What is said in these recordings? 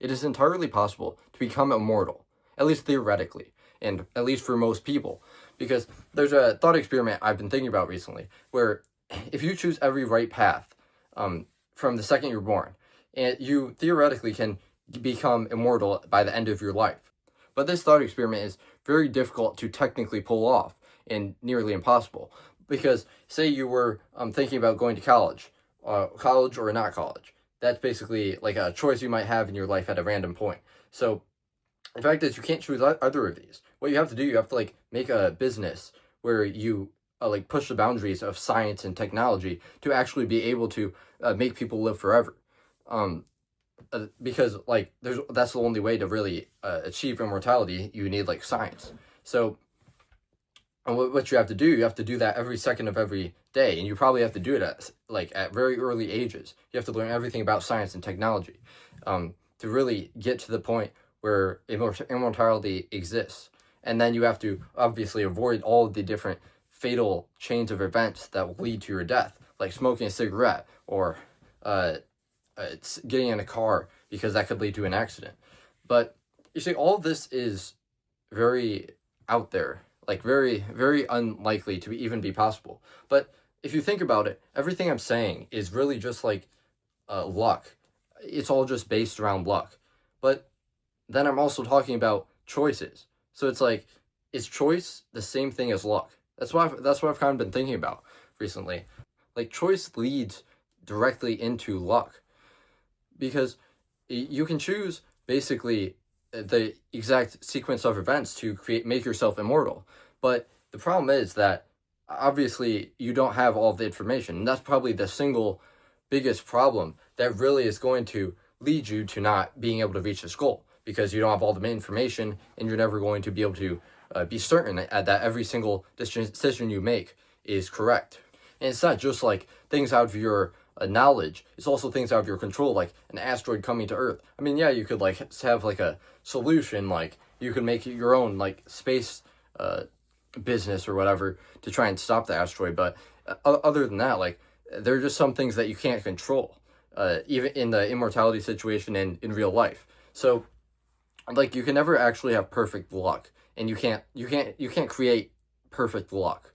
it is entirely possible to become immortal, at least theoretically, and at least for most people. Because there's a thought experiment I've been thinking about recently, where if you choose every right path from the second you're born, and you theoretically can become immortal by the end of your life. But this thought experiment is very difficult to technically pull off and nearly impossible. Because say you were thinking about going to college or not college. That's basically like a choice you might have in your life at a random point. So the fact is you can't choose either of these. What you have to do, you have to like make a business where you like push the boundaries of science and technology to actually be able to make people live forever. Because like that's the only way to really achieve immortality. You need like science. So what you have to do that every second of every day, and you probably have to do it at very early ages. You have to learn everything about science and technology to really get to the point where immortality exists. And then you have to obviously avoid all of the different fatal chains of events that will lead to your death, like smoking a cigarette or it's getting in a car, because that could lead to an accident. But you see, all of this is very out there, like very, very unlikely to even be possible. But if you think about it, everything I'm saying is really just like luck. It's all just based around luck. But then I'm also talking about choices. So it's like, is choice the same thing as luck? That's what I've kind of been thinking about recently. Like, choice leads directly into luck, because you can choose basically the exact sequence of events to make yourself immortal. But the problem is that obviously you don't have all of the information, and that's probably the single biggest problem that really is going to lead you to not being able to reach this goal, because you don't have all the information, and you're never going to be able to be certain that every single decision you make is correct. And it's not just like things out of your knowledge, it's also things out of your control, like an asteroid coming to Earth. I mean, yeah, you could like have like a solution, like you could make your own like space business or whatever to try and stop the asteroid, but other than that, like, there are just some things that you can't control, even in the immortality situation and in real life. So like, you can never actually have perfect luck, and you can't create perfect luck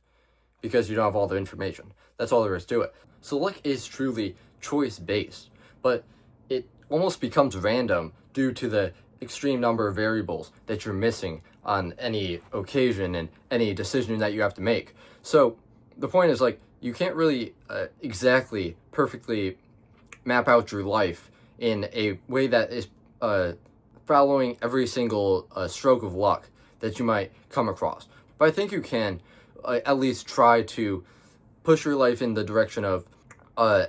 because you don't have all the information. That's all there is to it. So luck is truly choice based, but it almost becomes random due to the extreme number of variables that you're missing on any occasion and any decision that you have to make. So the point is, like, you can't really exactly perfectly map out your life in a way that is following every single stroke of luck that you might come across. But I think you can at least try to push your life in the direction of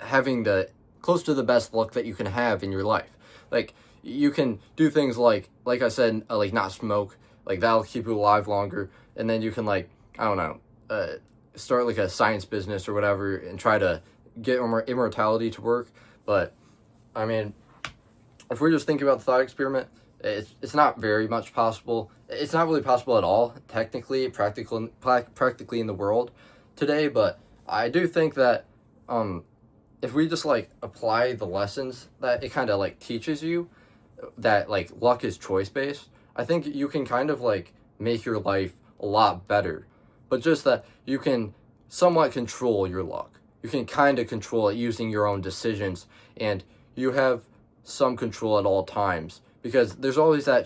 having the close to the best luck that you can have in your life. Like, you can do things like I said, like not smoke, like that'll keep you alive longer, and then you can, like, I don't know, start like a science business or whatever and try to get immortality to work. But I mean, if we're just thinking about the thought experiment, it's not very much possible. It's not really possible at all, technically, practically in the world today. But I do think that if we just like apply the lessons that it kind of like teaches you, that like luck is choice based, I think you can kind of like make your life a lot better. But just that you can somewhat control your luck. You can kind of control it using your own decisions, and you have some control at all times, because there's always a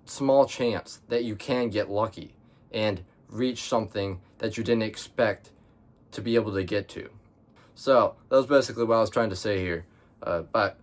small chance that you can get lucky and reach something that you didn't expect to be able to get to. So that was basically what I was trying to say here. But